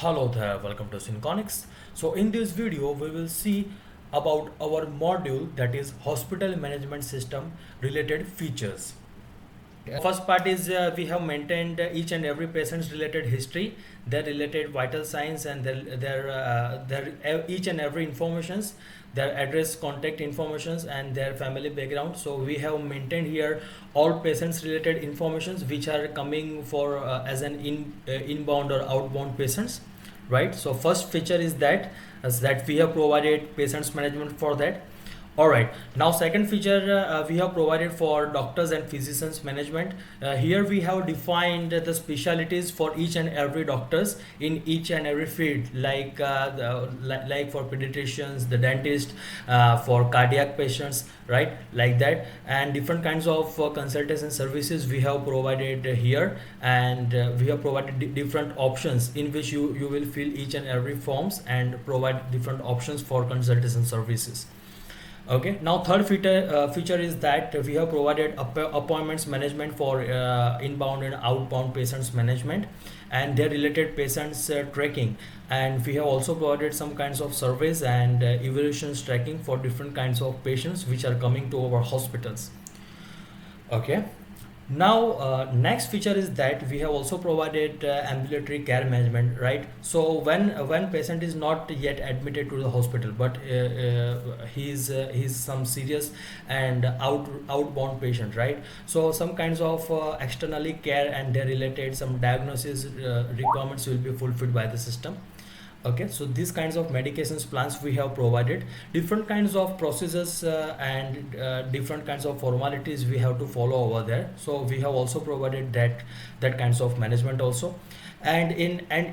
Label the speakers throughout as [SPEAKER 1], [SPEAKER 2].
[SPEAKER 1] Hello there, welcome to Synconics. So in this video we will see about our module, that is hospital management system related features. First part is we have maintained each and every patient's related history, their related vital signs, and their each and every informations, their address, contact informations, and their family background. So we have maintained here all patients related informations which are coming for as an inbound or outbound patients, right? So first feature is that we have provided patients management for that. All right, now second feature we have provided for doctors and physicians management. Here we have defined the specialties for each and every doctors in each and every field, like for pediatricians, the dentist, for cardiac patients, right, like that. And different kinds of consultation services we have provided here, and we have provided different options in which you will fill each and every forms and provide different options for consultation services. Okay, now third feature is that we have provided appointments management for inbound and outbound patients management and their related patients tracking, and we have also provided some kinds of surveys and evaluations tracking for different kinds of patients which are coming to our hospitals. Okay, now next feature is that we have also provided ambulatory care management, right? So when patient is not yet admitted to the hospital, but he's some serious and outbound patient, right? So some kinds of externally care and their related some diagnosis requirements will be fulfilled by the system. Okay, so these kinds of medications plans we have provided, different kinds of processes and different kinds of formalities we have to follow over there. So we have also provided that kinds of management also, and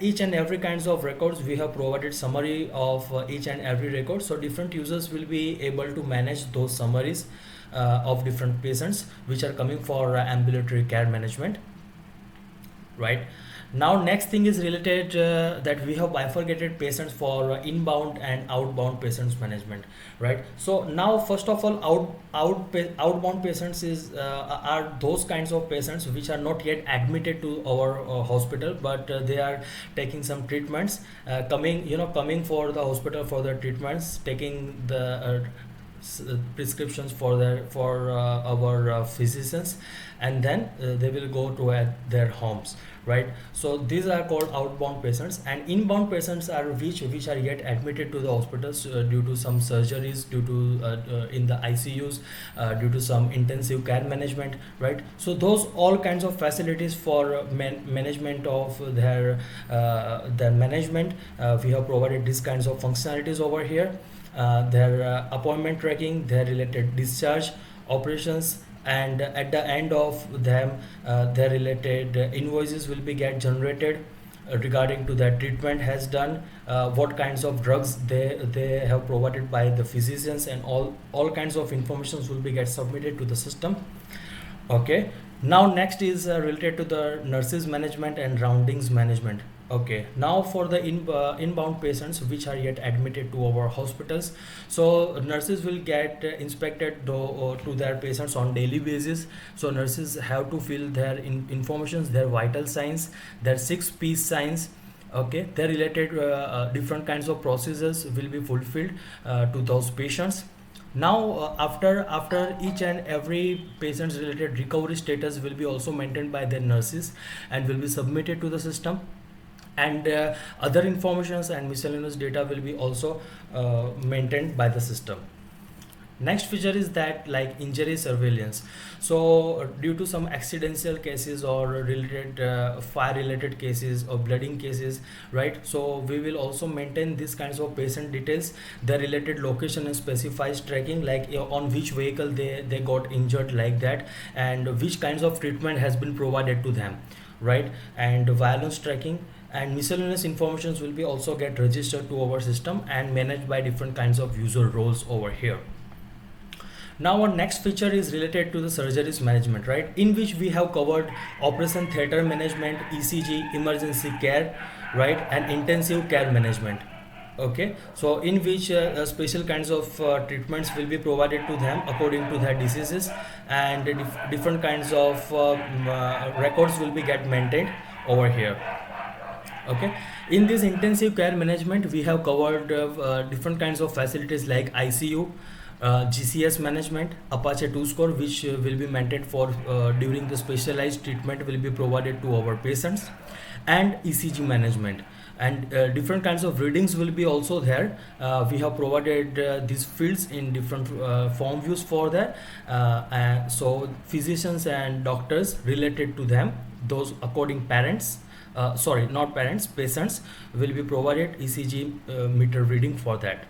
[SPEAKER 1] each and every kinds of records we have provided summary of each and every record, so different users will be able to manage those summaries of different patients which are coming for ambulatory care management, right? Now next thing is related that we have bifurcated patients for inbound and outbound patients management, right? So now first of all, outbound patients are those kinds of patients which are not yet admitted to our hospital, but they are taking some treatments, coming for the hospital for the treatments, taking the prescriptions for our physicians, and then they will go to their homes, right? So these are called outbound patients, and inbound patients are which are yet admitted to the hospitals due to some surgeries, due to in the ICUs, due to some intensive care management, right? So those all kinds of facilities for management of their management, we have provided these kinds of functionalities over here. Their appointment tracking, their related discharge operations, and at the end of them their related invoices will be get generated regarding to that treatment has done, what kinds of drugs they have provided by the physicians, and all kinds of informations will be get submitted to the system. Okay, now next is related to the nurses management and roundings management. Okay, now for the inbound patients which are yet admitted to our hospitals, so nurses will get inspected to their patients on daily basis. So nurses have to fill their informations, their vital signs, their 6 P signs. Okay, their related different kinds of processes will be fulfilled to those patients. Now after each and every patient's related recovery status will be also maintained by their nurses and will be submitted to the system, and other informations and miscellaneous data will be also maintained by the system. Next feature is that like injury surveillance. So due to some accidental cases or related fire related cases or bleeding cases, right? So we will also maintain these kinds of patient details, their related location and specified tracking, like on which vehicle they got injured, like that, and which kinds of treatment has been provided to them, right? And violence tracking and miscellaneous informations will be also get registered to our system and managed by different kinds of user roles over here. Now our next feature is related to the surgeries management, right, in which we have covered operation theater management, ECG, emergency care, right, and intensive care management. Okay, so in which special kinds of treatments will be provided to them according to their diseases, and different kinds of records will be get maintained over here. Okay, in this intensive care management we have covered different kinds of facilities like ICU, GCS management, Apache 2 score, which will be maintained for during the specialized treatment will be provided to our patients, and ECG management, and different kinds of readings will be also there. We have provided these fields in different form views for that, and so physicians and doctors related to them, those according parents, sorry, not parents, patients will be provided ECG meter reading for that.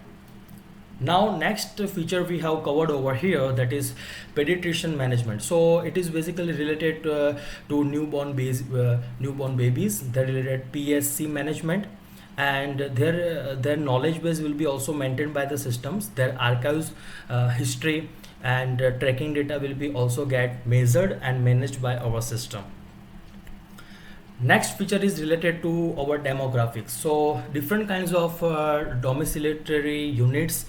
[SPEAKER 1] Now next feature we have covered over here, that is pediatrician management. So it is basically related to newborn babies, the related PSC management, and their knowledge base will be also maintained by the systems, their archives, history, and tracking data will be also get measured and managed by our system. Next feature is related to our demographics. So different kinds of domiciliary units,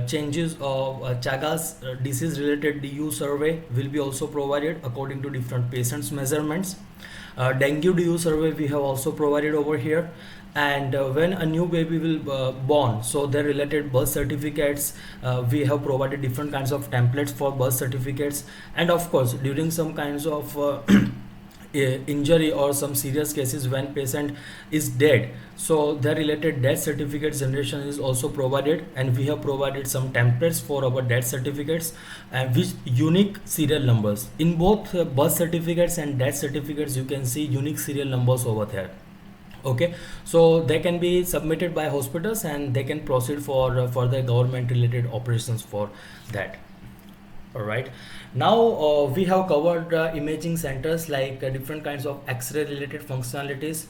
[SPEAKER 1] changes of Chagas disease related DU survey will be also provided according to different patients measurements. Dengue DU survey we have also provided over here. And when a new baby will born, so their related birth certificates, we have provided different kinds of templates for birth certificates. And of course during some kinds of injury or some serious cases when patient is dead, so the related death certificate generation is also provided, and we have provided some templates for our death certificates and with unique serial numbers. In both birth certificates and death certificates you can see unique serial numbers over there. Okay, so they can be submitted by hospitals and they can proceed for further government related operations for that. All right, now we have covered imaging centers like different kinds of X-ray related functionalities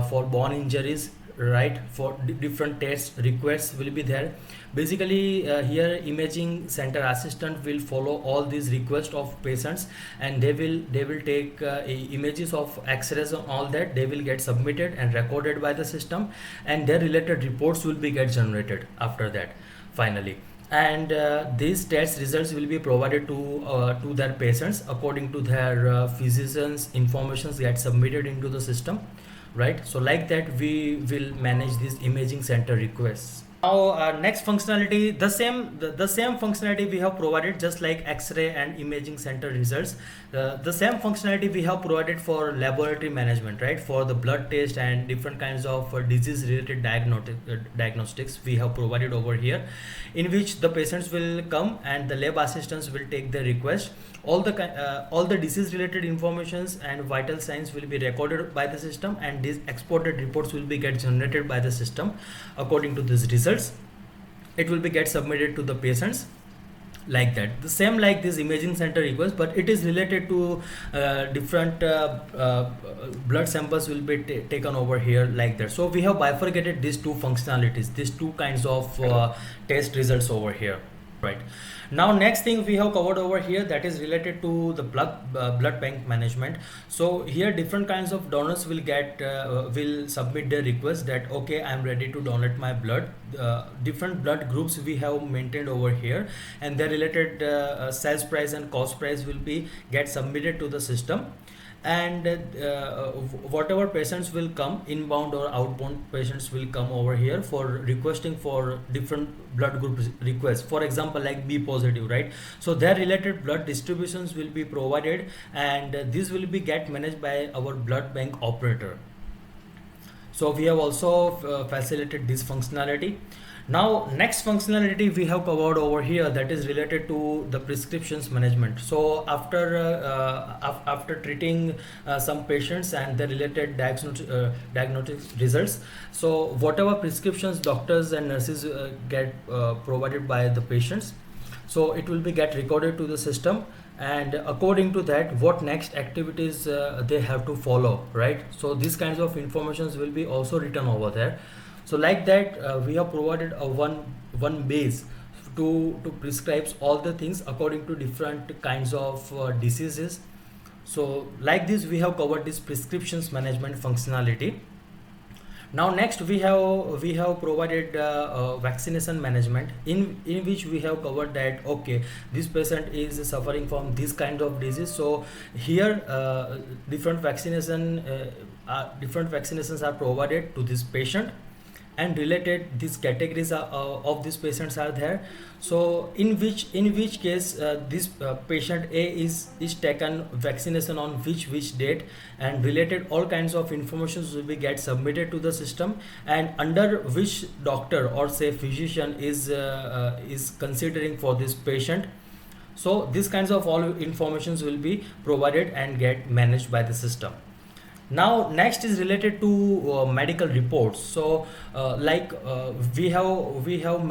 [SPEAKER 1] for bone injuries, right, for different test requests will be there. Basically here imaging center assistant will follow all these requests of patients, and they will take images of X-rays and all that, they will get submitted and recorded by the system, and their related reports will be get generated after that finally. And these test results will be provided to their patients according to their physicians informations get submitted into the system, right? So like that we will manage these imaging center requests. Now next functionality, the same functionality we have provided just like X-ray and imaging center results. The same functionality we have provided for laboratory management, right, for the blood test and different kinds of disease related diagnostics we have provided over here, in which the patients will come and the lab assistants will take the request. All the disease related informations and vital signs will be recorded by the system, and these exported reports will be get generated by the system. According to these results, it will be get submitted to the patients like that. The same like this imaging center request, but it is related to different blood samples will be taken over here like that. So we have bifurcated these two functionalities, these two kinds of test results over here, right? Now next thing we have covered over here, that is related to the blood bank management. So here different kinds of donors will get will submit their request that okay, I am ready to donate my blood. Different blood groups we have maintained over here, and their related sales price and cost price will be get submitted to the system. And whatever patients will come, inbound or outbound patients will come over here for requesting for different blood group requests, for example like B positive, right? So their related blood distributions will be provided, and this will be get managed by our blood bank operator. So we have also facilitated this functionality. Now next functionality we have covered over here, that is related to the prescriptions management. So after treating some patients and the related diagnostic results, so whatever prescriptions doctors and nurses get provided by the patients, so it will be get recorded to the system, and according to that what next activities they have to follow, right? So these kinds of informations will be also written over there. So like that we have provided a one base to prescribe all the things according to different kinds of diseases. So like this we have covered this prescriptions management functionality. Now next we have provided vaccination management, in which we have covered that okay, this patient is suffering from this kind of disease. So here different vaccinations are provided to this patient, and related these categories of these patients are there. So in which case this patient A is taken vaccination on which date, and related all kinds of information will be get submitted to the system, and under which doctor or say physician is considering for this patient. So these kinds of all informations will be provided and get managed by the system. Now next is related to medical reports. So we have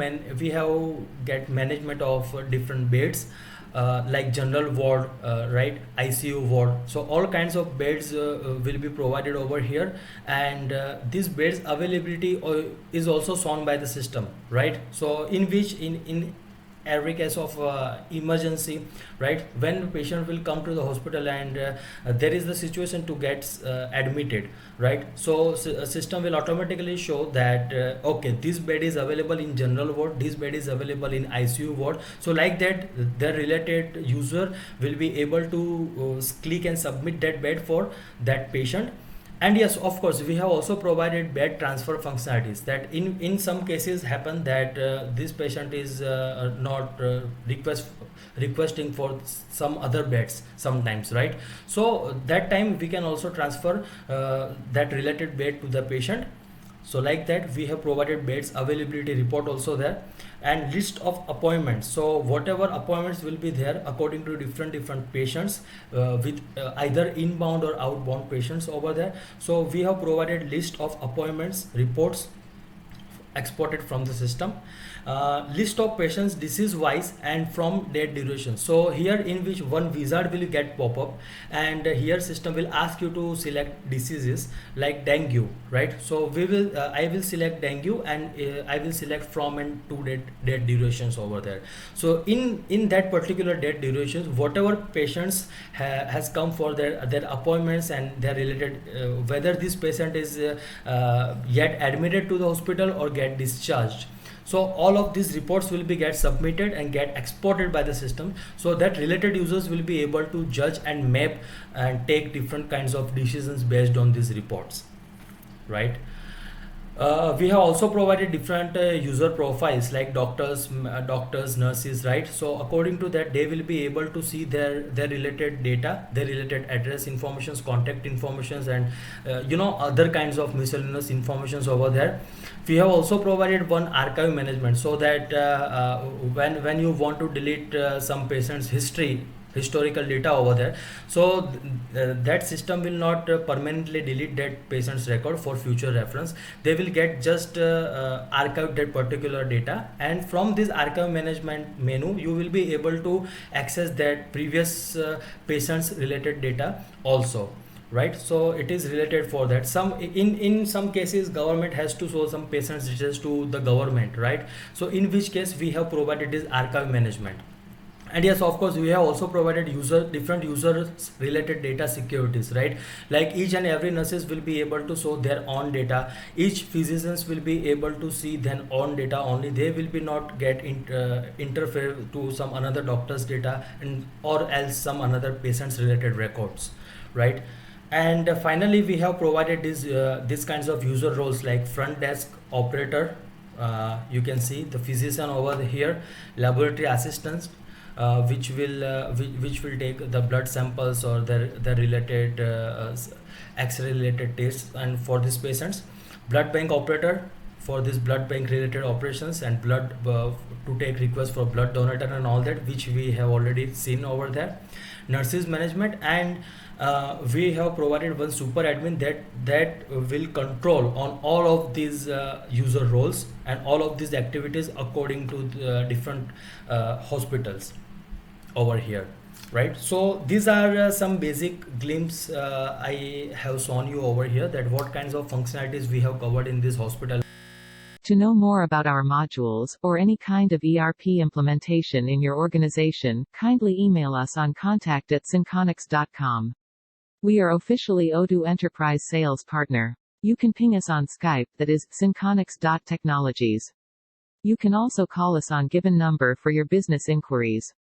[SPEAKER 1] get management of different beds, like general ward, right, ICU ward. So all kinds of beds will be provided over here, and this beds availability is also shown by the system, right? So in which in every case of emergency, right, when patient will come to the hospital and there is the situation to get admitted, right, so system will automatically show that okay, this bed is available in general ward, this bed is available in ICU ward. So like that, the related user will be able to click and submit that bed for that patient. And yes, of course, we have also provided bed transfer functionalities, that in some cases happen that this patient is not requesting for some other beds sometimes, right? So that time we can also transfer that related bed to the patient. So like that, we have provided beds availability report also there, and list of appointments. So whatever appointments will be there according to different patients, with either inbound or outbound patients over there. So we have provided list of appointments reports exported from the system. List of patients disease wise and from their duration. So here in which one wizard will get pop up, and here system will ask you to select diseases like dengue, right? So we will I will select dengue, and I will select from and to date durations over there. So in that particular date durations, whatever patients has come for their appointments and their related, whether this patient is yet admitted to the hospital or get discharged. So all of these reports will be get submitted and get exported by the system, so that related users will be able to judge and map and take different kinds of decisions based on these reports, right? We have also provided different user profiles like doctors, nurses, right? So according to that, they will be able to see their related data, their related address informations, contact informations, and other kinds of miscellaneous informations over there. We have also provided one archive management, so that when you want to delete some patient's historical data over there, so that system will not permanently delete that patient's record for future reference. They will get just archive that particular data, and from this archive management menu you will be able to access that previous patient's related data also, right? So it is related for that. In some cases government has to show some patients details to the government, right? So in which case we have provided this archive management. And yes, of course, we have also provided different users related data securities, right? Like each and every nurses will be able to show their own data, each physicians will be able to see their own data only. They will be not get interfere to some another doctor's data, and or else some another patient's related records, right? And finally we have provided these kinds of user roles like front desk operator, you can see the physician over here, laboratory assistants, which will take the blood samples or the related X-ray related tests, and for these patients, blood bank operator for this blood bank related operations, and blood to take requests for blood donator and all that, which we have already seen over there. Nurses management, and we have provided one super admin that will control on all of these user roles and all of these activities according to the different hospitals over here, right? So these are some basic glimpse I have shown you over here, that what kinds of functionalities we have covered in this hospital.
[SPEAKER 2] To know more about our modules, or any kind of ERP implementation in your organization, kindly email us on contact@synconics.com. We are officially ODOO Enterprise Sales Partner. You can ping us on Skype, that is, Synconics.technologies. You can also call us on given number for your business inquiries.